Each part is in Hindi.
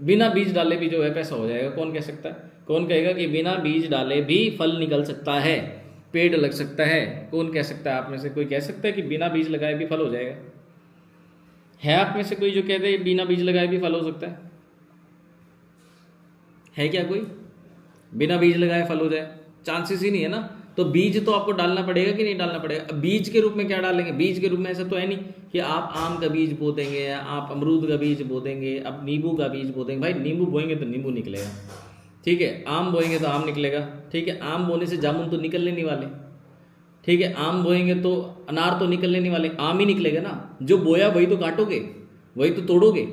बिना बीज डाले भी जो है पैसा हो जाएगा, कौन कह सकता है? कौन कहेगा कि बिना बीज डाले भी फल निकल सकता है, पेड़ लग सकता है? कौन कह सकता है? आप में से कोई कह सकता है कि बिना बीज लगाए भी फल हो जाएगा? है आप में से कोई जो कहते हैं बिना बीज लगाए भी फल हो सकता है? है क्या कोई? बिना बीज लगाए फल हो जाए, चांसेस ही नहीं है ना। तो बीज तो आपको डालना पड़ेगा कि नहीं डालना पड़ेगा? अब बीज के रूप में क्या डालेंगे? बीज के रूप में ऐसा तो है नहीं कि आप आम का बीज बो देंगे, आप अमरूद का बीज बो देंगे, अब नींबू का बीज बो देंगे। भाई नींबू बोएंगे तो नींबू निकलेगा, ठीक है। आम बोएंगे तो आम निकलेगा, ठीक है। आम बोने से जामुन तो निकलने नहीं वाले, ठीक है। आम बोएंगे तो अनार तो निकलने नहीं वाले, आम ही निकलेगा ना। जो बोया वही तो काटोगे, वही तो तोड़ोगे।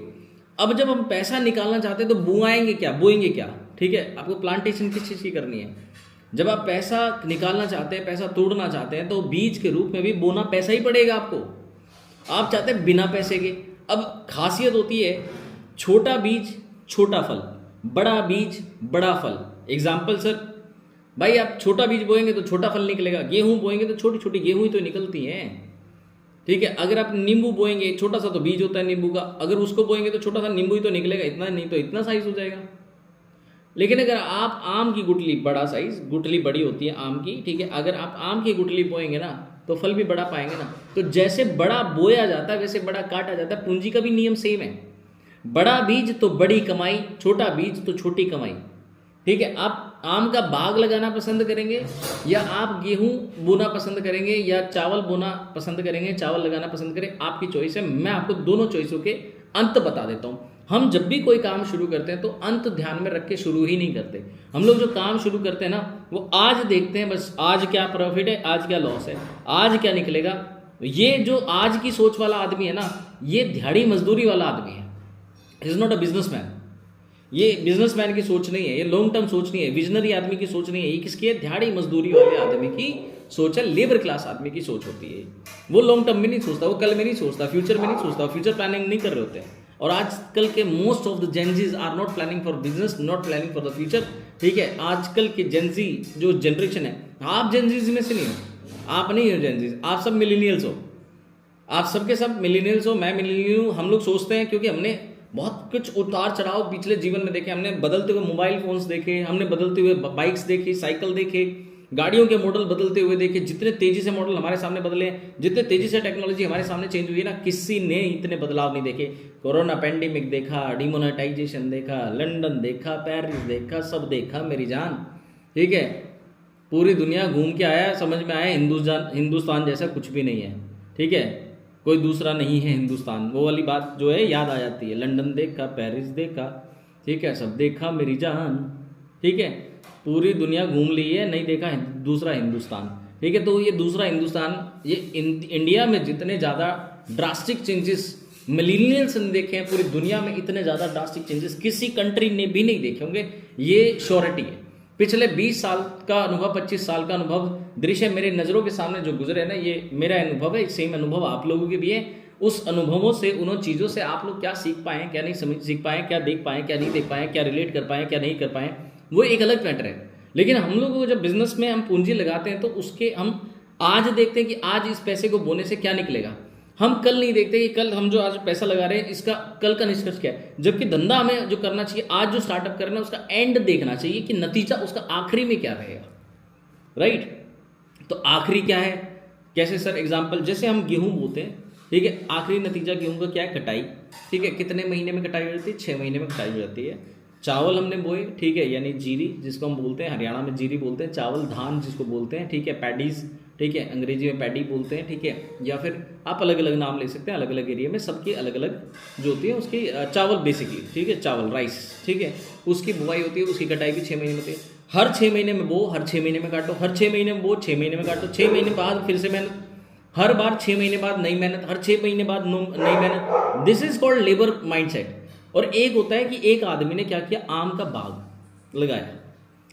अब जब हम पैसा निकालना चाहते हैं तो बुआएंगे क्या, बोएंगे क्या? ठीक है, आपको प्लांटेशन किस चीज़ की करनी है? जब आप पैसा निकालना चाहते हैं, पैसा तोड़ना चाहते हैं, तो बीज के रूप में भी बोना पैसा ही पड़ेगा आपको। आप चाहते हैं बिना पैसे के। अब खासियत होती है छोटा बीज छोटा फल, बड़ा बीज बड़ा फल। एग्जाम्पल सर, भाई आप छोटा बीज बोएंगे तो छोटा फल निकलेगा, गेहूं बोएंगे तो छोटी छोटी गेहूं ही तो निकलती हैं, ठीक है। अगर आप नींबू बोएंगे, छोटा सा तो बीज होता है नींबू का, अगर उसको बोएंगे तो छोटा सा नींबू ही तो निकलेगा, इतना नहीं तो इतना साइज हो जाएगा। लेकिन अगर आप आम की गुठली, बड़ा साइज गुठली बड़ी होती है आम की, ठीक है, अगर आप आम की गुठली बोएंगे ना तो फल भी बड़ा पाएंगे ना। तो जैसे बड़ा बोया जाता है वैसे बड़ा काटा जाता है। पूंजी का भी नियम सेम है, बड़ा बीज तो बड़ी कमाई, छोटा बीज तो छोटी कमाई, ठीक है। आप आम का बाग लगाना पसंद करेंगे या आप गेहूं बोना पसंद करेंगे या चावल बोना पसंद करेंगे, चावल लगाना पसंद करें, आपकी चॉइस है। मैं आपको दोनों चॉइसों के अंत बता देता हूं। हम जब भी कोई काम शुरू करते हैं तो अंत ध्यान में रख के शुरू ही नहीं करते। हम लोग जो काम शुरू करते हैं ना वो आज देखते हैं, बस आज क्या प्रॉफिट है, आज क्या लॉस है, आज क्या निकलेगा। ये जो आज की सोच वाला आदमी है ना, ये दिहाड़ी मजदूरी वाला आदमी है, इज नॉट अ बिजनेसमैन। ये बिजनेसमैन की सोच नहीं है, ये लॉन्ग टर्म सोच नहीं है, विजनरी आदमी की सोच नहीं है। ये किसकी है? दिहाड़ी मजदूरी वाले आदमी की सोच है, लेबर क्लास आदमी की सोच होती है। वो लॉन्ग टर्म में नहीं सोचता, वो कल में नहीं सोचता, फ्यूचर में नहीं सोचता, फ्यूचर प्लानिंग नहीं कर रहे होते हैं। और आजकल के most of the Gen Zs are not planning for business, not planning for the future, ठीक है। आजकल के जेंजी जो जनरेशन है, आप जेंजीज में से नहीं हो, आप नहीं हो जेंजीज, आप सब मिलीनियल्स हो, आप सबके सब मिलीनियल्स हो, मैं मिलीनियल हूँ। हम लोग सोचते हैं क्योंकि हमने बहुत कुछ उतार चढ़ाव पिछले जीवन में देखे, हमने बदलते हुए मोबाइल फोन्स देखे, हमने बदलते हुए बाइक्स देखी, साइकिल देखे, गाड़ियों के मॉडल बदलते हुए देखे। जितने तेजी से मॉडल हमारे सामने बदले हैं, जितने तेजी से टेक्नोलॉजी हमारे सामने चेंज हुई है ना, किसी ने इतने बदलाव नहीं देखे। कोरोना पेंडेमिक देखा, डिमोनेटाइजेशन देखा, लंदन देखा, पेरिस देखा, सब देखा मेरी जान, ठीक है। पूरी दुनिया घूम के आया, समझ में आया हिंदुस्तान जैसा कुछ भी नहीं है, ठीक है। कोई दूसरा नहीं है हिंदुस्तान, वो वाली बात जो है याद आ जाती है। लंदन देखा, पेरिस देखा, ठीक है, सब देखा मेरी जान, ठीक है। पूरी दुनिया घूम ली है, नहीं देखा दूसरा हिंदुस्तान, ठीक है। तो ये दूसरा हिंदुस्तान, ये इंडिया में जितने ज़्यादा ड्रास्टिक चेंजेस मिलीनियल्स ने देखे हैं, पूरी दुनिया में इतने ज़्यादा ड्रास्टिक चेंजेस किसी कंट्री ने भी नहीं देखे होंगे, ये श्योरिटी है। पिछले 20 साल का अनुभव, 25 साल का अनुभव, दृश्य मेरे नज़रों के सामने जो गुजरे ना, ये मेरा अनुभव है, सेम अनुभव आप लोगों के भी है। उस अनुभवों से, उन चीज़ों से आप लोग क्या सीख पाए, क्या नहीं समझ सीख पाए, क्या देख पाए, क्या नहीं देख पाए, क्या रिलेट कर पाए, क्या नहीं कर पाए, वो एक अलग मैटर है। लेकिन हम लोग को जब बिजनेस में हम पूंजी लगाते हैं तो उसके हम आज देखते हैं कि आज इस पैसे को बोने से क्या निकलेगा। हम कल नहीं देखते कि कल हम जो आज पैसा लगा रहे हैं इसका कल का निष्कर्ष क्या है। जबकि धंधा हमें जो करना चाहिए, आज जो स्टार्टअप करना है उसका एंड देखना चाहिए कि नतीजा उसका आखिरी में क्या रहेगा, राइट। तो आखिरी क्या है, कैसे सर? एग्जांपल, जैसे हम गेहूं बोते हैं, ठीक है, आखिरी नतीजा गेहूं का क्या है? कटाई, ठीक है। कितने महीने में कटाई हो जाती है? 6 महीने में कटाई हो जाती है। चावल हमने बोए, ठीक है, यानी जीरी जिसको हम बोलते हैं, हरियाणा में जीरी बोलते हैं, चावल धान जिसको बोलते हैं, ठीक है, पैडीज, ठीक है, अंग्रेजी में पैडी बोलते हैं, ठीक है, या फिर आप अलग अलग नाम ले सकते हैं, अलग अलग एरिया में सबकी अलग अलग जो होती है उसकी चावल बेसिकली, ठीक है, चावल राइस, ठीक है, उसकी बुआई होती है, उसकी कटाई भी 6 महीने में होती है। हर 6 महीने में बो, हर 6 महीने में काटो, हर 6 महीने में बो, 6 महीने में काटो, 6 महीने बाद फिर से मेहनत, हर बार 6 महीने बाद नई मेहनत, हर 6 महीने बाद नई मेहनत। This is called labour mindset. और एक होता है कि एक आदमी ने क्या किया, आम का बाग लगाया,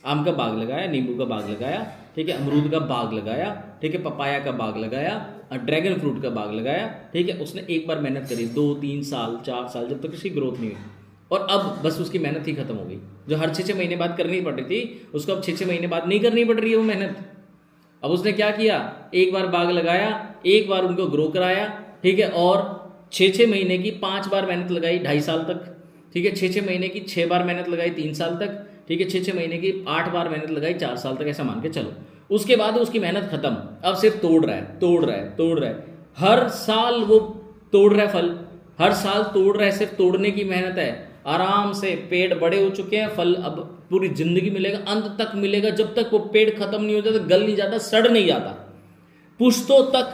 आम का बाग लगाया, नींबू का बाग लगाया, ठीक है, अमरूद का बाग लगाया, ठीक है, पपाया का बाग लगाया, ड्रैगन फ्रूट का बाग लगाया, ठीक है। उसने एक बार मेहनत करी, 2 3 साल 4 साल, जब तक उसकी ग्रोथ नहीं हुई, और अब बस उसकी मेहनत ही खत्म हो गई। जो हर 6-6 महीने बाद करनी पड़ रही थी, उसको अब 6-6 महीने बाद नहीं करनी पड़ रही है वो मेहनत। अब उसने क्या किया, एक बार बाग लगाया, एक बार उनको ग्रो कराया, ठीक है, और 6-6 महीने की 5 बार मेहनत लगाई, 2.5 साल तक, ठीक है, 6-6 महीने की 6 बार मेहनत लगाई 3 साल तक, ठीक है, 6-6 महीने की 8 बार मेहनत लगाई 4 साल तक, ऐसा मान के चलो। उसके बाद उसकी मेहनत खत्म, अब सिर्फ तोड़ रहा है, हर साल वो तोड़ रहा है फल, हर साल तोड़ रहा है, सिर्फ तोड़ने की मेहनत है। आराम से पेड़ बड़े हो चुके हैं, फल अब पूरी जिंदगी मिलेगा, अंत तक मिलेगा, जब तक वो पेड़ खत्म नहीं हो जाता, गल नहीं जाता, सड़ नहीं जाता, पुश्तों तक,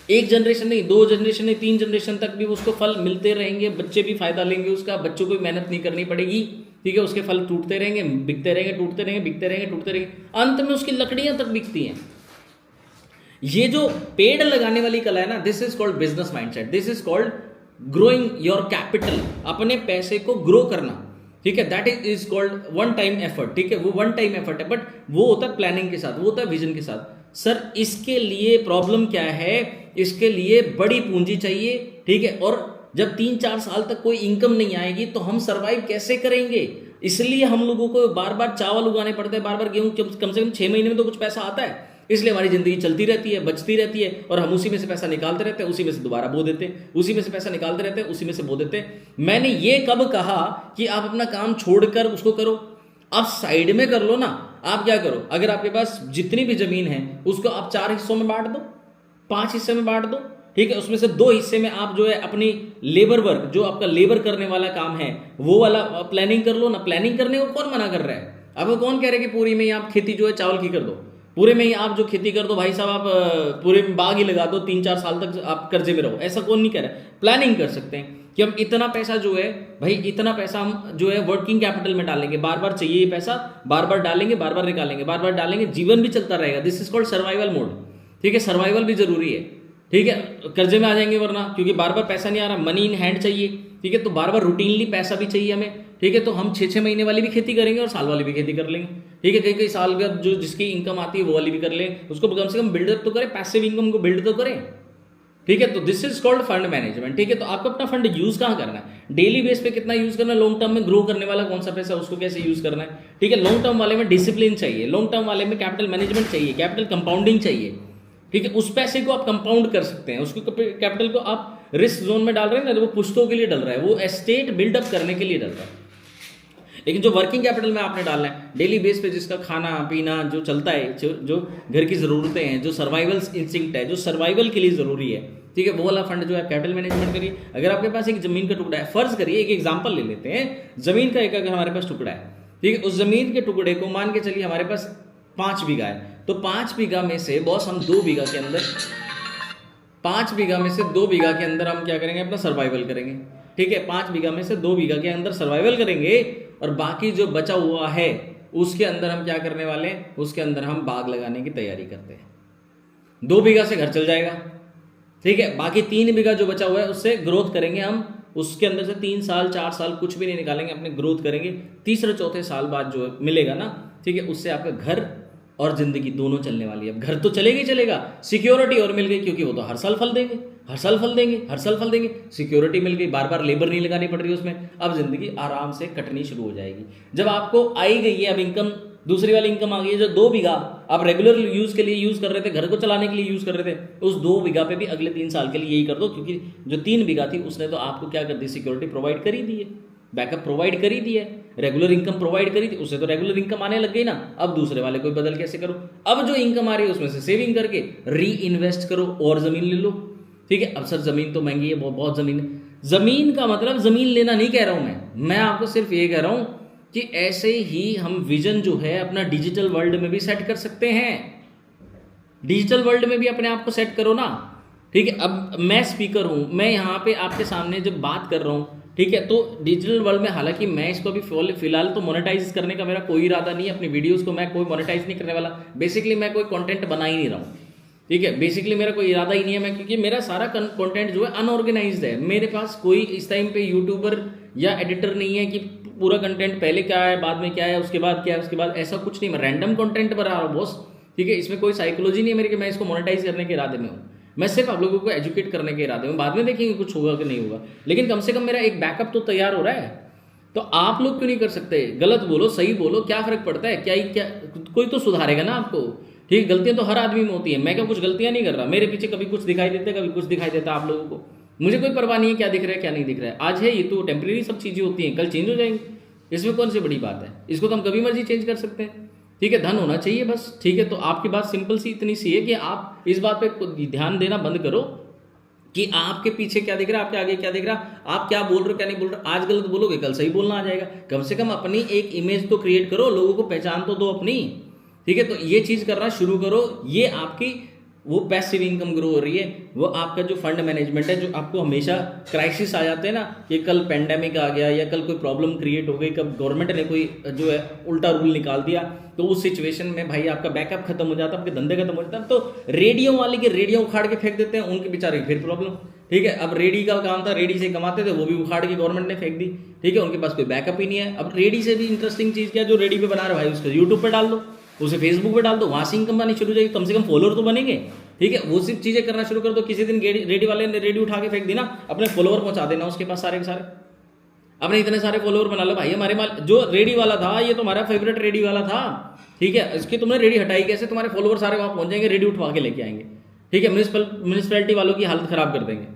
1 जनरेशन नहीं, 2 जनरेशन नहीं, 3 जनरेशन तक भी उसको फल मिलते रहेंगे, बच्चे भी फायदा लेंगे उसका, बच्चों को भी मेहनत नहीं करनी पड़ेगी, ठीक है, उसके फल टूटते रहेंगे, बिकते रहेंगे, टूटते रहेंगे, बिकते रहेंगे, टूटते रहेंगे, अंत में उसकी लकड़ियां तक बिकती हैं। ये जो पेड़ लगाने वाली कला है ना, this is called business mindset, this is called growing your capital, अपने पैसे को ग्रो करना, ठीक है, that is called one time effort, ठीक है, वो वन टाइम एफर्ट है, बट वो होता है प्लानिंग के साथ, वो होता है विजन के साथ। सर इसके लिए प्रॉब्लम क्या है, इसके लिए बड़ी पूंजी चाहिए, ठीक है, और जब 3-4 साल तक कोई इनकम नहीं आएगी तो हम सरवाइव कैसे करेंगे? इसलिए हम लोगों को बार बार चावल उगाने पड़ते हैं, बार बार गेहूं, कम से कम 6 महीने में तो कुछ पैसा आता है, इसलिए हमारी जिंदगी चलती रहती है, बचती रहती है, और हम उसी में से पैसा निकालते रहते हैं, उसी में से दोबारा बो देते हैं, उसी में से पैसा निकालते रहते हैं, उसी में से बो देते हैं। मैंने ये कब कहा कि आप अपना काम छोड़कर उसको करो? आप साइड में कर लो ना। आप क्या करो, अगर आपके पास जितनी भी जमीन है उसको आप 4 हिस्सों में बांट दो, 5 हिस्से में बांट दो, ठीक है, उसमें से 2 हिस्से में आप जो है अपनी लेबर वर्क, जो आपका लेबर करने वाला काम है वो वाला प्लानिंग कर लो ना। प्लानिंग करने को कौन मना कर रहा है? आपको कौन कह रहा है कि पूरी में ही आप खेती जो है चावल की कर दो, पूरे में ही आप जो खेती कर दो भाई साहब, आप पूरे में बाग ही लगा दो, 3-4 साल तक आप कर्जे में रहो, ऐसा कौन नहीं कह रहा है। प्लानिंग कर सकते हैं कि हम इतना पैसा जो है भाई, इतना पैसा हम जो है वर्किंग कैपिटल में डालेंगे, बार बार चाहिए ये पैसा, बार बार डालेंगे, बार बार निकालेंगे, बार बार डालेंगे, जीवन भी चलता रहेगा। This is called survival mode, ठीक है, सर्वाइवल भी जरूरी है, ठीक है, कर्जे में आ जाएंगे वरना, क्योंकि बार बार पैसा नहीं आ रहा, मनी इन हैंड चाहिए, ठीक है, तो बार बार रूटीनली पैसा भी चाहिए हमें, ठीक है, तो हम 6-6 महीने वाली भी खेती करेंगे और साल वाली भी खेती कर लेंगे, ठीक है, कई साल बाद जो जिसकी इनकम आती है वो वाली भी कर लें, उसको कम से कम बिल्डअप तो करें, पैसिव इनकम को बिल्ड तो करें, ठीक है। तो this is called fund management, ठीक है। तो आपको अपना फंड यूज कहाँ करना है, डेली बेस पे कितना यूज करना है, लॉन्ग टर्म में ग्रो करने वाला कौन सा पैसा है उसको कैसे यूज करना है, ठीक है। लॉन्ग टर्म वाले में डिसिप्लिन चाहिए, लॉन्ग टर्म वाले में कैपिटल मैनेजमेंट चाहिए, कैपिटल कंपाउंडिंग चाहिए, ठीक है। उस पैसे को आप कंपाउंड कर सकते हैं, उसको कैपिटल को आप रिस्क जोन में डाल रहे हैं ना, तो वो पुश्तों के लिए डल रहा है, वो एस्टेट बिल्डअप करने के लिए डल रहा है। लेकिन जो वर्किंग कैपिटल में आपने डालना है डेली बेस पे, जिसका खाना पीना जो चलता है, जो घर की ज़रूरतें हैं, जो सर्वाइवल इंस्टिंक्ट है, जो सर्वाइवल के लिए ज़रूरी है, ठीक है, वो वाला फंड जो है कैपिटल मैनेजमेंट करिए। अगर आपके पास एक ज़मीन का टुकड़ा है, फ़र्ज़ करिए, एक एग्जाम्पल ले लेते हैं, ज़मीन का एक अगर हमारे पास टुकड़ा है, ठीक है, उस ज़मीन के टुकड़े को मान के चलिए हमारे पास 5 बीघा है, तो 5 बीघा में से बॉस हम 2 बीघा के अंदर 5 बीघा में से 2 बीघा के अंदर हम क्या करेंगे, अपना सर्वाइवल करेंगे, ठीक है। 5 बीघा में से 2 बीघा के अंदर सर्वाइवल करेंगे, और बाकी जो बचा हुआ है उसके अंदर हम क्या करने वाले हैं, उसके अंदर हम बाग लगाने की तैयारी करते हैं। 2 बीघा से घर चल जाएगा, ठीक है, बाकी 3 बीघा जो बचा हुआ है उससे ग्रोथ करेंगे हम, उसके अंदर से 3 साल 4 साल कुछ भी नहीं निकालेंगे, अपने ग्रोथ करेंगे, तीसरे चौथे साल बाद जो मिलेगा ना, ठीक है, उससे आपका घर और जिंदगी दोनों चलने वाली है। अब घर तो चलेगा ही चलेगा, सिक्योरिटी और मिल गई, क्योंकि वो तो हर साल फल देंगे, हर साल फल देंगे, हर साल फल देंगे, सिक्योरिटी मिल गई, बार बार लेबर नहीं लगानी पड़ रही उसमें, अब जिंदगी आराम से कटनी शुरू हो जाएगी। जब आपको आई गई है अब इनकम, दूसरी वाली इनकम आ गई है, जो 2 बीघा आप रेगुलर यूज के लिए यूज कर रहे थे, घर को चलाने के लिए यूज कर रहे थे, उस 2 बीघा पे भी अगले 3 साल के लिए यही कर दो, क्योंकि जो 3 बीघा थी उसने तो आपको क्या कर दी, सिक्योरिटी प्रोवाइड कर ही दी है, बैकअप प्रोवाइड कर ही दिया है, रेगुलर इनकम प्रोवाइड करी थी, उससे तो रेगुलर इनकम आने लग गई ना। अब दूसरे वाले को बदल कैसे करो, अब जो इनकम आ रही है उसमें से सेविंग करके री इन्वेस्ट करो और जमीन ले लो, ठीक है। अब सर जमीन तो महंगी है, बहुत जमीन है, जमीन का मतलब जमीन लेना नहीं कह रहा हूं मैं आपको सिर्फ ये कह रहा हूं कि ऐसे ही हम विजन जो है अपना डिजिटल वर्ल्ड में भी सेट कर सकते हैं, डिजिटल वर्ल्ड में भी अपने आप को सेट करो ना, ठीक है। अब मैं स्पीकर हूं, मैं यहाँ पे आपके सामने जब बात कर रहा हूं, ठीक है, तो डिजिटल वर्ल्ड में, हालांकि मैं इसको अभी फिलहाल तो मोनेटाइज करने का मेरा कोई इरादा नहीं है, अपनी वीडियोस को मैं कोई मोनेटाइज नहीं करने वाला, बेसिकली मैं कोई कंटेंट बना ही नहीं रहा हूँ, ठीक है, बेसिकली मेरा कोई इरादा ही नहीं है, मैं क्योंकि मेरा सारा कंटेंट जो है अनऑर्गेनाइज्ड है, मेरे पास कोई इस टाइम पे यूट्यूबर या एडिटर नहीं है कि पूरा कंटेंट पहले क्या है, बाद में क्या है, उसके बाद क्या है, उसके बाद ऐसा कुछ नहीं, मैं रैंडम कंटेंट बना रहा हूँ बॉस, ठीक है। इसमें कोई साइकोलॉजी नहीं है मेरी कि मैं इसको मोनेटाइज करने के इरादे में हूँ, मैं सिर्फ आप लोगों को एजुकेट करने के इरादे में, बाद में देखेंगे कुछ होगा कि नहीं होगा, लेकिन कम से कम मेरा एक बैकअप तो तैयार हो रहा है। तो आप लोग क्यों नहीं कर सकते, गलत बोलो सही बोलो, क्या फर्क पड़ता है, क्या कोई तो सुधारेगा ना आपको, ठीक। गलतियां तो हर आदमी में होती है, मैं क्या कुछ गलतियां नहीं कर रहा, मेरे पीछे कभी कुछ दिखाई देता है, कभी कुछ दिखाई देता है आप लोगों को, मुझे कोई परवाह नहीं है क्या दिख रहा है क्या नहीं दिख रहा है, आज है ये तो टेम्परेरी सब चीज़ें होती हैं, कल चेंज हो जाएंगी, इसमें कौन सी बड़ी बात है, इसको तो हम कभी मर्जी चेंज कर सकते हैं। ठीक है, धन होना चाहिए बस। ठीक है, तो आपकी बात सिंपल सी इतनी सी है कि आप इस बात पे ध्यान देना बंद करो कि आपके पीछे क्या दिख रहा है, आपके आगे क्या दिख रहा है, आप क्या बोल रहे हो क्या नहीं बोल रहे। आज गलत बोलोगे कल सही बोलना आ जाएगा। कम से कम अपनी एक इमेज तो क्रिएट करो, लोगों को पहचान तो दो अपनी। ठीक है, तो ये चीज़ करना शुरू करो, ये आपकी वो पैसिव इनकम ग्रो हो रही है, वो आपका जो फंड मैनेजमेंट है, जो आपको हमेशा क्राइसिस आ जाते हैं ना कि कल पेंडेमिक आ गया या कल कोई प्रॉब्लम क्रिएट हो गई, कब गवर्नमेंट ने कोई जो है उल्टा रूल निकाल दिया, तो उस सिचुएशन में भाई आपका बैकअप खत्म हो जाता है, आपके धंधे खत्म हो जाता है, तो रेडियो वाले के रेडियो उखाड़ के फेंक देते हैं, उनके बेचारे फिर प्रॉब्लम। ठीक है, अब रेडी का काम था, रेडी से कमाते थे, वो भी उखाड़ के गवर्नमेंट ने फेंक दी। ठीक है, उनके पास कोई बैकअप ही नहीं है। अब रेडी से भी इंटरेस्टिंग चीज़ क्या, जो रेडी पे बना रहे भाई उसको यूट्यूब पे डाल दो, उसे फेसबुक पे डाल दो, वहाँ से इनकम आनी शुरू हो जाएगी, कम से कम फॉलोअर तो बनेंगे। ठीक है, वो सिर्फ चीज़ें करना शुरू कर दो। किसी दिन रेडी वाले ने रेडी उठा के फेंक दी ना, अपने फॉलोअर पहुंचा देना उसके पास सारे के सारे, अपने इतने सारे फॉलोअर बना लो भाई। हमारे जो रेडी वाला था ये तो हमारा फेवरेट रेडी वाला था। ठीक है, इसकी तुमने रेडी हटाई कैसे, तुम्हारे फॉलोअर सारे वहाँ पहुंच जाएंगे, रेडी उठवा के लेके आएंगे। ठीक है, म्यूनिसिपैलिटी वालों की हालत खराब कर देंगे।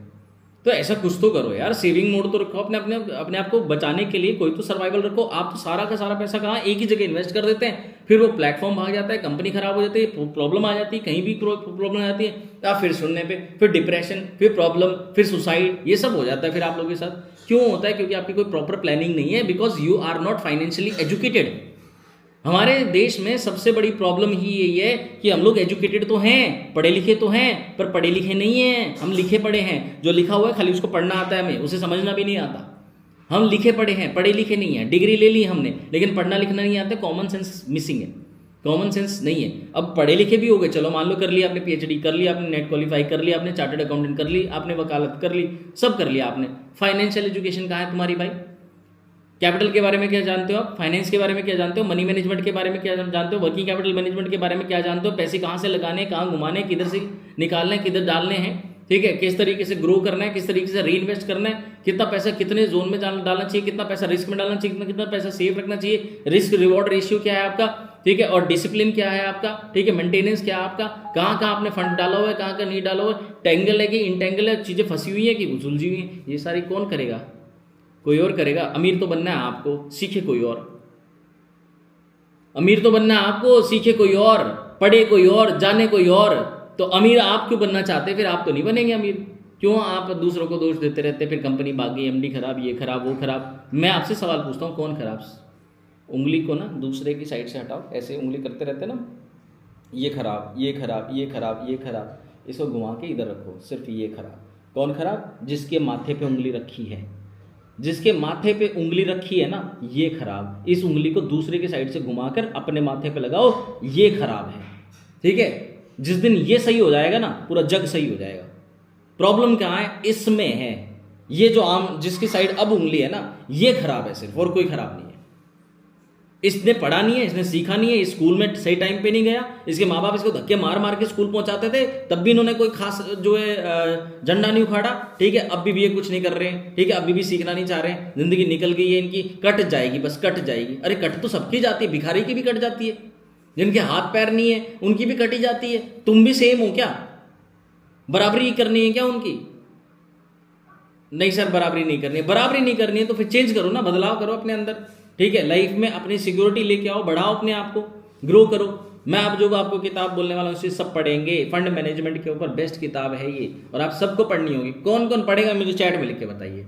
तो ऐसा कुछ तो करो यार, सेविंग मोड तो रखो अपने आप को बचाने के लिए, कोई तो सर्वाइवल रखो। आप तो सारा का सारा पैसा कहाँ एक ही जगह इन्वेस्ट कर देते हैं, फिर वो प्लेटफॉर्म भाग जाता है, कंपनी खराब हो जाती है, प्रॉब्लम आ जाती है, कहीं भी प्रॉब्लम आ जाती है, आप फिर सुनने पे, फिर डिप्रेशन, फिर प्रॉब्लम, फिर सुसाइड, ये सब हो जाता है फिर आप लोगों के साथ। क्यों होता है? क्योंकि आपकी कोई प्रॉपर प्लानिंग नहीं है, because you are not financially educated. हमारे देश में सबसे बड़ी प्रॉब्लम ही यही है कि हम लोग एजुकेटेड तो हैं, पढ़े लिखे तो हैं, पर पढ़े लिखे नहीं हैं। हम लिखे पढ़े हैं, जो लिखा हुआ है खाली उसको पढ़ना आता है, हमें उसे समझना भी नहीं आता। हम लिखे पढ़े हैं, पढ़े लिखे नहीं है, डिग्री ले ली हमने, लेकिन पढ़ना लिखना नहीं आता, कॉमन सेंस मिसिंग है, कॉमन सेंस नहीं है। अब पढ़े लिखे भी हो गए, चलो मान लो कर लिया आपने, पीएचडी कर लिया आपने, नेट क्वालिफाई कर लिया आपने, चार्टर्ड अकाउंटेंट कर ली आपने, वकालत कर ली, सब कर लिया आपने। फाइनेंशियल एजुकेशन कहाँ है तुम्हारी भाई? कैपिटल के बारे में क्या जानते हो आप? फाइनेंस के बारे में क्या जानते हो? मनी मैनेजमेंट के बारे में क्या जानते हो? वर्किंग कैपिटल मैनेजमेंट के बारे में क्या जानते हो? पैसे कहाँ से लगाने, कहाँ घुमाने, किधर से निकालने, किधर डालने हैं? ठीक है, किस तरीके से ग्रो करना है, किस तरीके से री इन्वेस्ट करना है, कितना पैसा कितने जोन में डालना चाहिए, कितना पैसा रिस्क में डालना चाहिए, कितना पैसा सेव रखना चाहिए, रिस्क रिवॉर्ड रेशियो क्या है आपका, ठीक है, और डिसिप्लिन क्या है आपका, ठीक है, मेंटेनेंस क्या है आपका, कहाँ कहाँ आपने फंड डाला हुआ है, कहाँ कहाँ नहीं डाला हुआ है, टेंगल है कि इंटेंगल है, चीज़ें फंसी हुई है कि उलझी हुई है, ये सारी कौन करेगा? कोई और करेगा। अमीर तो बनना है आपको, सीखे कोई और। अमीर तो बनना है आपको, सीखे कोई और, पढ़े कोई और, जाने कोई और। तो अमीर आप क्यों बनना चाहते? फिर आप तो नहीं बनेंगे अमीर। क्यों आप दूसरों को दोष देते रहते, फिर कंपनी भाग गई, एमडी खराब, ये खराब, वो खराब। मैं आपसे सवाल पूछता हूँ, कौन खराब? उंगली को ना दूसरे की साइड से हटाओ, ऐसे उंगली करते रहते ना, ये खराब, ये खराब, ये खराब, ये खराब, इसको घुमा के इधर रखो, सिर्फ ये खराब। कौन खराब? जिसके माथे पे उंगली रखी है, जिसके माथे पे उंगली रखी है ना, ये खराब। इस उंगली को दूसरे के साइड से घुमाकर अपने माथे पे लगाओ, ये खराब है। ठीक है, जिस दिन ये सही हो जाएगा ना, पूरा जग सही हो जाएगा। प्रॉब्लम क्या है? इसमें है। ये जो आम जिसकी साइड अब उंगली है ना, ये खराब है सिर्फ, और कोई खराब नहीं है। इसने पढ़ा नहीं है, इसने सीखा नहीं है, स्कूल में सही टाइम पे नहीं गया, इसके माँ बाप इसको धक्के मार मार के स्कूल पहुंचाते थे, तब भी इन्होंने कोई खास जो है झंडा नहीं उखाड़ा। ठीक है, अब भी ये कुछ नहीं कर रहे हैं। ठीक है, अभी भी सीखना नहीं चाह रहे हैं, जिंदगी निकल गई है इनकी, कट जाएगी, बस कट जाएगी। अरे कट तो सबकी जाती है, भिखारी की भी कट जाती है, जिनके हाथ पैर नहीं है उनकी भी कटी जाती है। तुम भी सेम हो क्या? बराबरी करनी है क्या उनकी? नहीं सर, बराबरी नहीं करनी है। बराबरी नहीं करनी है तो फिर चेंज करो ना, बदलाव करो अपने अंदर। ठीक है, लाइफ में अपनी सिक्योरिटी लेके आओ, बढ़ाओ अपने आप को, ग्रो करो। मैं अब जो आपको किताब बोलने वाला हूँ उसे सब पढ़ेंगे। फंड मैनेजमेंट के ऊपर बेस्ट किताब है ये, और आप सबको पढ़नी होगी। कौन कौन पढ़ेगा मुझे चैट में लिख के बताइए।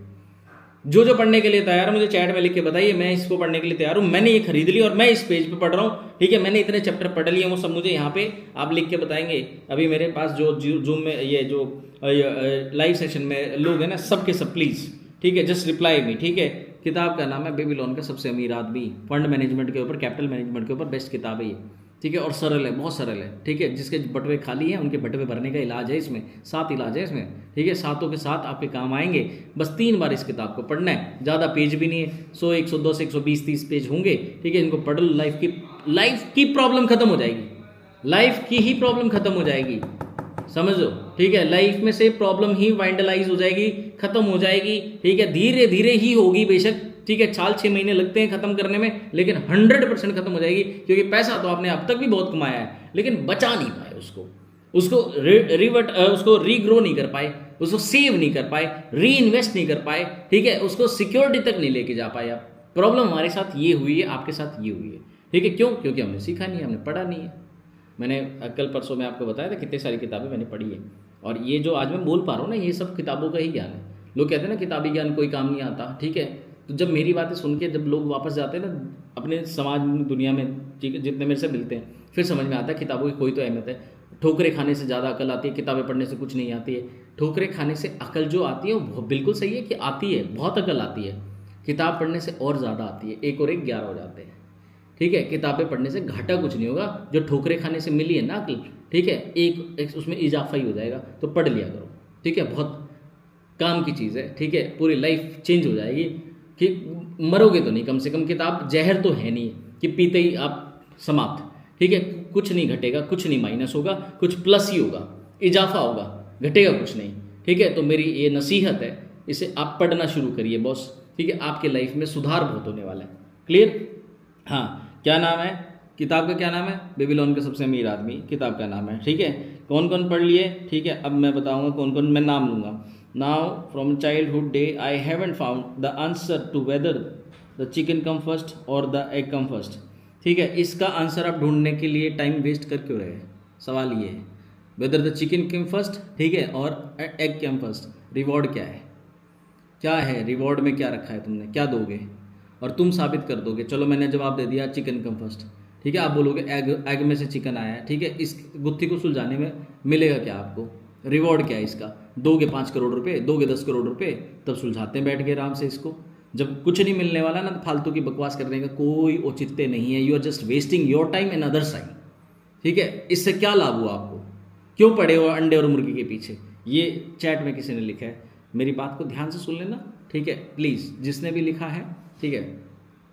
जो जो पढ़ने के लिए तैयार है मुझे चैट में लिख के बताइए, मैं इसको पढ़ने के लिए तैयार हूँ। मैंने ये खरीद ली और मैं इस पेज पे पढ़ रहा हूँ। ठीक है, मैंने इतने चैप्टर पढ़ लिए, वो सब मुझे यहाँ पे आप लिख के बताएंगे। अभी मेरे पास जो जूम में ये जो लाइव सेशन में लोग हैं ना, सब के सब प्लीज़, ठीक है, जस्ट रिप्लाई मी। ठीक है, किताब का नाम है बेबीलोन का सबसे अमीर आदमी। फंड मैनेजमेंट के ऊपर, कैपिटल मैनेजमेंट के ऊपर बेस्ट किताब है ये। ठीक है, और सरल है, बहुत सरल है। ठीक है, जिसके बटवे खाली हैं उनके बटवे भरने का इलाज है इसमें, 7 इलाज है इसमें। ठीक है, 7 के 7 आपके काम आएंगे। बस 3 बार इस किताब को पढ़ना है, ज़्यादा पेज भी नहीं है, 100, 102, 120, 30 पेज होंगे। ठीक है, इनको पढ़ लो, लाइफ की प्रॉब्लम खत्म हो जाएगी, लाइफ की ही प्रॉब्लम खत्म हो जाएगी, समझो। ठीक है, लाइफ में से प्रॉब्लम ही वाइंडलाइज हो जाएगी, खत्म हो जाएगी। ठीक है, धीरे धीरे ही होगी बेशक। ठीक है, 4-6 महीने लगते हैं खत्म करने में, लेकिन 100% खत्म हो जाएगी। क्योंकि पैसा तो आपने अब तक भी बहुत कमाया है, लेकिन बचा नहीं पाए उसको रीग्रो नहीं कर पाए। उसको सेव नहीं कर पाए, री इन्वेस्ट नहीं कर पाए, ठीक है, उसको सिक्योरिटी तक नहीं लेके जा पाए आप। प्रॉब्लम हमारे साथ ये हुई है, आपके साथ ये हुई है, ठीक है। क्यों? क्योंकि हमने सीखा नहीं है, हमने पढ़ा नहीं है। मैंने कल परसों में आपको बताया था कितनी सारी किताबें मैंने पढ़ी है, और ये जो आज मैं बोल पा रहा हूँ ना, ये सब किताबों का ही ज्ञान है। लोग कहते हैं ना किताबी ज्ञान कोई काम नहीं आता, ठीक है। तो जब मेरी बातें सुन के जब लोग वापस जाते हैं ना अपने समाज में, दुनिया में, ठीक है, जितने मेरे से मिलते हैं, फिर समझ में आता है किताबों की कोई तो अहमियत है। ठोकरे खाने से ज़्यादा अकल आती है, किताबें पढ़ने से कुछ नहीं आती है। ठोकरे खाने से अकल जो आती है वो बिल्कुल सही है कि आती है, बहुत अकल आती है। किताब पढ़ने से और ज़्यादा आती है, 1 और 1 11 हो जाते हैं, ठीक है। किताबें पढ़ने से घाटा कुछ नहीं होगा, जो ठोकरे खाने से मिली है ना अकल, ठीक है, एक उसमें इजाफा ही हो जाएगा। तो पढ़ लिया करो, ठीक है, बहुत काम की चीज़ है, ठीक है। पूरी लाइफ चेंज हो जाएगी, कि मरोगे तो नहीं, कम से कम किताब जहर तो है नहीं कि पीते ही आप समाप्त, ठीक है। कुछ नहीं घटेगा, कुछ नहीं माइनस होगा, कुछ प्लस ही होगा, इजाफा होगा, घटेगा कुछ नहीं, ठीक है। तो मेरी ये नसीहत है, इसे आप पढ़ना शुरू करिए बॉस, ठीक है। आपके लाइफ में सुधार बहुत होने वाला है। क्लियर? हाँ, क्या नाम है किताब का? क्या नाम है? बेबीलोन का सबसे अमीर आदमी, किताब का नाम है, ठीक है। कौन कौन पढ़ लिए? ठीक है, अब मैं बताऊंगा कौन कौन, मैं नाम लूँगा। Now from childhood day I haven't found the answer to whether the chicken come first और द एग कम फर्स्ट, ठीक है। इसका आंसर आप ढूंढने के लिए टाइम वेस्ट कर क्यों रहे? सवाल ये है, weather the chicken come first, ठीक है, और एग कम फर्स्ट। रिवॉर्ड क्या है? क्या है रिवॉर्ड में? क्या रखा है तुमने? क्या दोगे? और तुम साबित कर दोगे। चलो मैंने जवाब दे दिया चिकन कम फर्स्ट, ठीक है। आप बोलोगे एग में से चिकन आया है, ठीक है। इस गुत्थी को सुलझाने में मिलेगा क्या आपको? रिवॉर्ड क्या है इसका? दोगे 5 करोड़ रुपए, दोगे 10 करोड़ रुपए, तब सुलझाते हैं बैठ के आराम से इसको। जब कुछ नहीं मिलने वाला ना, तो फालतू की बकवास करने का कोई औचित्य नहीं है। You are just wasting your time and others time, ठीक है। इससे क्या लाभ हुआ आपको? क्यों पड़े हो अंडे और मुर्गी के पीछे? ये चैट में किसी ने लिखा है, मेरी बात को ध्यान से सुन लेना, ठीक है, प्लीज़। जिसने भी लिखा है, ठीक है,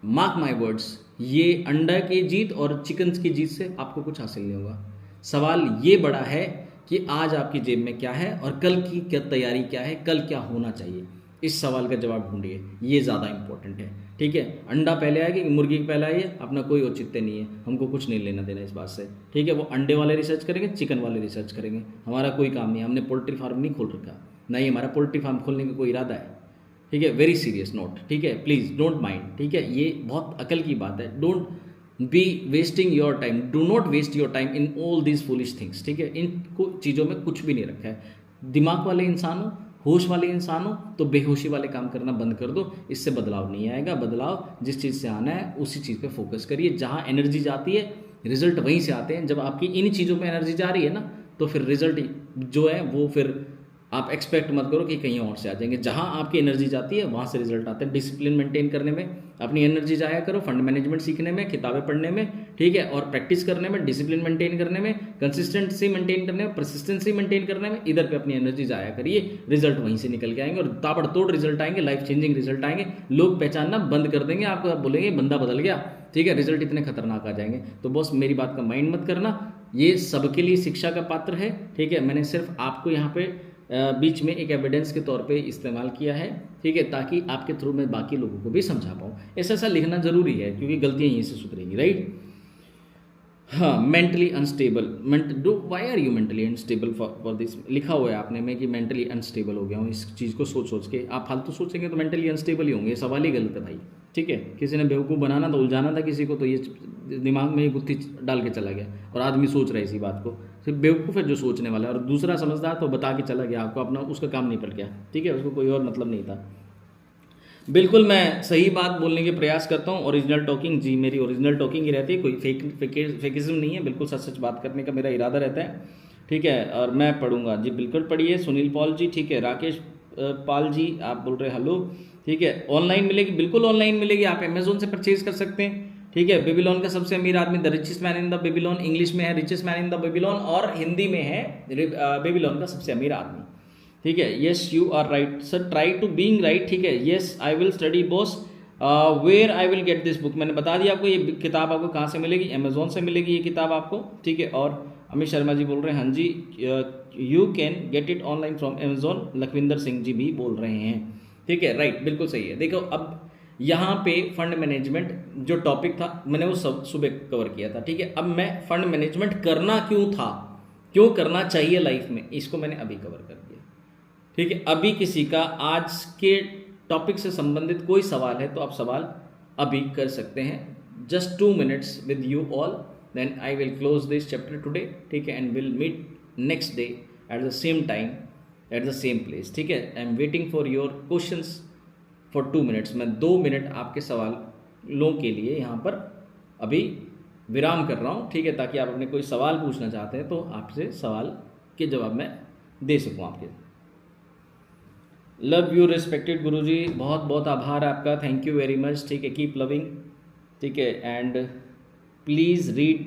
मार्क माई वर्ड्स, ये अंडा की जीत और चिकन की जीत से आपको कुछ हासिल नहीं होगा। सवाल ये बड़ा है कि आज आपकी जेब में क्या है और कल की क्या तैयारी क्या है, कल क्या होना चाहिए। इस सवाल का जवाब ढूंढिए, ये ज़्यादा इंपॉर्टेंट है, ठीक है। अंडा पहले आएगी कि मुर्गी पहले आई है, अपना कोई औचित्य नहीं है, हमको कुछ नहीं लेना देना इस बात से, ठीक है। वो अंडे वाले रिसर्च करेंगे, चिकन वाले रिसर्च करेंगे, हमारा कोई काम नहीं है। हमने पोल्ट्री फार्म नहीं खोल रखा, ना ही हमारा पोल्ट्री फार्म खोलने का कोई इरादा है, ठीक है। वेरी सीरियस नोट, ठीक है, प्लीज़ डोंट माइंड, ठीक है। ये बहुत अकल की बात है। Don't be wasting your time, do not waste your time in all these foolish things, ठीक है। इन चीज़ों में कुछ भी नहीं रखा है। दिमाग वाले इंसान हो, होश वाले इंसान हो, तो बेहोशी वाले काम करना बंद कर दो, इससे बदलाव नहीं आएगा। बदलाव जिस चीज़ से आना है उसी चीज़ पे फोकस करिए। जहाँ एनर्जी जाती है रिजल्ट वहीं से आते हैं। जब आपकी इन चीज़ों पे एनर्जी जा रही है ना, तो फिर रिजल्ट जो है वो फिर आप एक्सपेक्ट मत करो कि कहीं और से आ जाएंगे। जहाँ आपकी एनर्जी जाती है वहाँ से रिजल्ट आते हैं। डिसिप्लिन मेंटेन करने में अपनी एनर्जी जाया करो, फंड मैनेजमेंट सीखने में, किताबें पढ़ने में, ठीक है, और प्रैक्टिस करने में, डिसिप्लिन मेंटेन करने में, कंसिस्टेंसी मेंटेन करने में, परसिस्टेंसी मेंटेन करने में, इधर पे अपनी एनर्जी जाया करिए। रिजल्ट वहीं से निकल के आएंगे और ताबड़तोड़ रिजल्ट आएंगे, लाइफ चेंजिंग रिजल्ट आएंगे। लोग पहचानना बंद कर देंगे आपको, आप बोलेंगे बंदा बदल गया, ठीक है। रिजल्ट इतने खतरनाक आ जाएंगे। तो बॉस मेरी बात का माइंड मत करना, ये सबके लिए शिक्षा का पात्र है, ठीक है। मैंने सिर्फ आपको यहाँ पे बीच में एक एविडेंस के तौर पे इस्तेमाल किया है, ठीक है, ताकि आपके थ्रू मैं बाकी लोगों को भी समझा पाऊँ। ऐसा लिखना जरूरी है क्योंकि गलतियाँ यहीं से सुधरेंगी, राइट। हाँ, mentally unstable, why are you mentally unstable for this, लिखा हुआ है आपने में कि मेंटली अनस्टेबल हो गया हूँ। इस चीज़ को सोच के आप फालतू सोचेंगे तो मेंटली अनस्टेबल ही होंगे। सवाल ही गलत है भाई, ठीक है। किसी ने बेवकूफ़ बनाना था, उलझाना था किसी को, तो ये दिमाग में ही गुत्थी डाल के चला गया और आदमी सोच रहा है इसी बात को। सिर्फ बेवकूफ़ है जो सोचने वाला है, और दूसरा समझदार तो बता के चला गया आपको, अपना उसका काम निपट गया, ठीक है, उसको कोई और मतलब नहीं था। बिल्कुल मैं सही बात बोलने के प्रयास करता हूँ। ओरिजिनल टॉकिंग, जी मेरी ओरिजिनल टॉकिंग ही रहती है, कोई फेकिज्म नहीं है, बिल्कुल सच सच बात करने का मेरा इरादा रहता है, ठीक है। और मैं पढ़ूंगा जी, बिल्कुल पढ़िए। सुनील पॉल जी, ठीक है। राकेश पाल जी आप बोल रहे हेलो, ठीक है। ऑनलाइन मिलेगी, बिल्कुल ऑनलाइन मिलेगी, आप अमेजोन से परचेज कर सकते हैं, ठीक है। बेबीलोन का सबसे अमीर आदमी, the richest man in the Babylon, English में है richest man in the Babylon, और हिंदी में है बेबीलोन का सबसे अमीर आदमी, ठीक है। Yes you are right sir, try to being right, ठीक है। Yes I will study boss, where I will get this book, मैंने बता दिया आपको ये किताब आपको कहाँ से मिलेगी, अमेजोन से मिलेगी ये किताब आपको, ठीक है। और अमित शर्मा जी बोल रहे हैं हाँ जी, you can get it online from Amazon, Lakhwinder Singh ji भी बोल रहे हैं, ठीक है, राइट, बिल्कुल सही है। देखो अब यहाँ पे फंड मैनेजमेंट जो टॉपिक था मैंने वो सब सुबह कवर किया था, ठीक है। अब मैं फंड मैनेजमेंट करना क्यों था, क्यों करना चाहिए लाइफ में, इसको मैंने अभी कवर कर दिया, ठीक है, अभी किसी का आज के टॉपिक से संबंधित कोई सवाल है तो आप सवाल अभी कर सकते हैं। Just 2 minutes with you all, then I will close this chapter today. ठीक है, and will meet next day at the same time at the same place. ठीक है, I am waiting for your questions for 2 minutes। मैं 2 मिनट आपके सवालों के लिए यहाँ पर अभी विराम कर रहा हूँ। ठीक है, ताकि आप अपने कोई सवाल पूछना चाहते हैं तो आपसे सवाल के जवाब मैं दे सकूँ आपके। लव यू रिस्पेक्टेड गुरुजी, बहुत बहुत आभार आपका, थैंक यू वेरी मच। ठीक है, कीप लविंग। ठीक है, and please read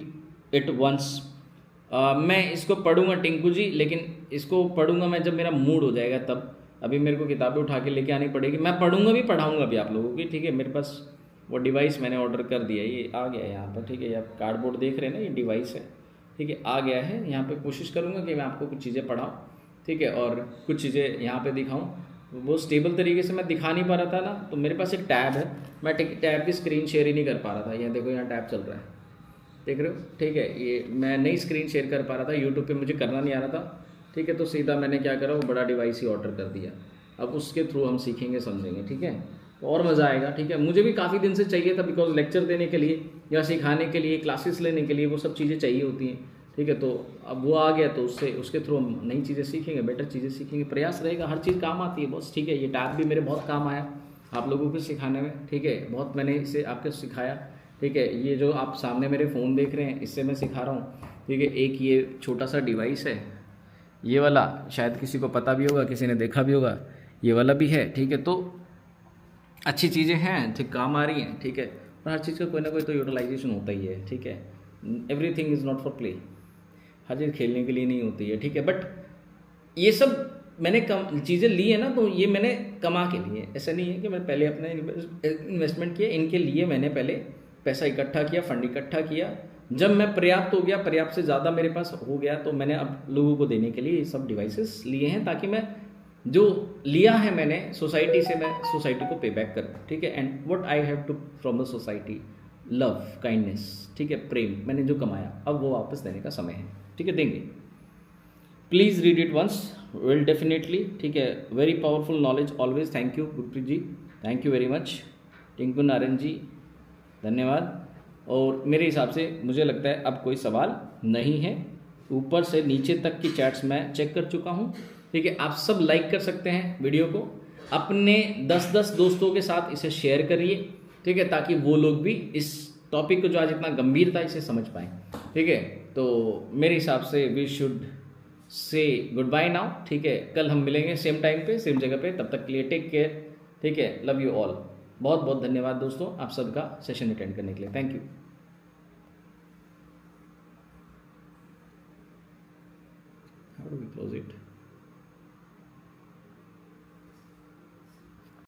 it once. मैं इसको पढ़ूंगा टिंकू जी, लेकिन इसको पढ़ूंगा मैं जब मेरा मूड हो जाएगा तब। अभी मेरे को किताबें उठा के लेके आनी पड़ेगी, मैं पढ़ूंगा भी पढ़ाऊंगा भी आप लोगों की। ठीक है, मेरे पास वो डिवाइस मैंने ऑर्डर कर दिया है, ये आ गया है यहाँ पर। ठीक है, आप कार्डबोर्ड देख रहे हैं ना, ये डिवाइस है। ठीक है, आ गया है यहाँ पे। कोशिश करूँगा कि मैं आपको कुछ चीज़ें पढ़ाऊँ। ठीक है, और कुछ चीज़ें यहाँ पे दिखाऊँ। वो स्टेबल तरीके से मैं दिखा नहीं पा रहा था ना, तो मेरे पास एक टैब है, मैं टैब की स्क्रीन शेयर ही नहीं कर पा रहा था। यहाँ देखो, यहाँ टैब चल रहा है, देख रहे हो। ठीक है, ये मैं नई स्क्रीन शेयर कर पा रहा था, यूट्यूब पे मुझे करना नहीं आ रहा था। ठीक है, तो सीधा मैंने क्या करा, वो बड़ा डिवाइस ही ऑर्डर कर दिया। अब उसके थ्रू हम सीखेंगे समझेंगे। ठीक है, और मज़ा आएगा। ठीक है, मुझे भी काफ़ी दिन से चाहिए था, बिकॉज लेक्चर देने के लिए या सिखाने के लिए, क्लासेस लेने के लिए वो सब चीज़ें चाहिए होती हैं। ठीक है, तो अब वो आ गया तो उससे उसके थ्रू हम नई चीज़ें सीखेंगे, बेटर चीज़ें सीखेंगे। प्रयास रहेगा, हर चीज़ काम आती है बॉस। ठीक है, ये टैब भी मेरे बहुत काम आया आप लोगों को सिखाने में। ठीक है, बहुत मैंने इसे आपको सिखाया। ठीक है, ये जो आप सामने मेरे फ़ोन देख रहे हैं, इससे मैं सिखा रहा हूँ। ठीक है, एक ये छोटा सा डिवाइस है, ये वाला शायद किसी को पता भी होगा, किसी ने देखा भी होगा, ये वाला भी है। ठीक है, तो अच्छी चीज़ें हैं, ठीक, काम आ रही हैं। ठीक है, और हर चीज़ का कोई ना कोई तो यूटिलाइजेशन होता ही है। ठीक है, everything is not for play, हर चीज़ खेलने के लिए नहीं होती है। ठीक है, बट ये सब मैंने कम चीज़ें ली है ना, तो ये मैंने कमा के लिए, ऐसा नहीं है कि मैं पहले अपने इन्वेस्टमेंट किया, इनके लिए मैंने पहले पैसा इकट्ठा किया, फंड इकट्ठा किया। जब मैं पर्याप्त हो गया, पर्याप्त से ज़्यादा मेरे पास हो गया, तो मैंने अब लोगों को देने के लिए ये सब डिवाइसेस लिए हैं, ताकि मैं जो लिया है मैंने सोसाइटी से, मैं सोसाइटी को पे बैक करूँ। ठीक है, and what I have to from the society, love, kindness. ठीक है, प्रेम मैंने जो कमाया, अब वो वापस देने का समय है। ठीक है, देंगे। Please read it once, will definitely. ठीक है, very powerful knowledge always. Thank you Gurpreet ji, thank you very much. Tinku Narayan ji, धन्यवाद। और मेरे हिसाब से मुझे लगता है अब कोई सवाल नहीं है। ऊपर से नीचे तक की चैट्स मैं चेक कर चुका हूँ। ठीक है, आप सब लाइक कर सकते हैं वीडियो को, अपने 10-10 दोस्तों के साथ इसे शेयर करिए। ठीक है, ताकि वो लोग भी इस टॉपिक को जो आज इतना गंभीरता इसे समझ पाएँ। ठीक है, तो मेरे हिसाब से we should say goodbye now. ठीक है, कल हम मिलेंगे सेम टाइम पे, सेम जगह पे। तब तक के लिए टेक केयर। ठीक है, लव यू ऑल। बहुत बहुत धन्यवाद दोस्तों आप सबका सेशन अटेंड करने के लिए। Thank you. How do we close it?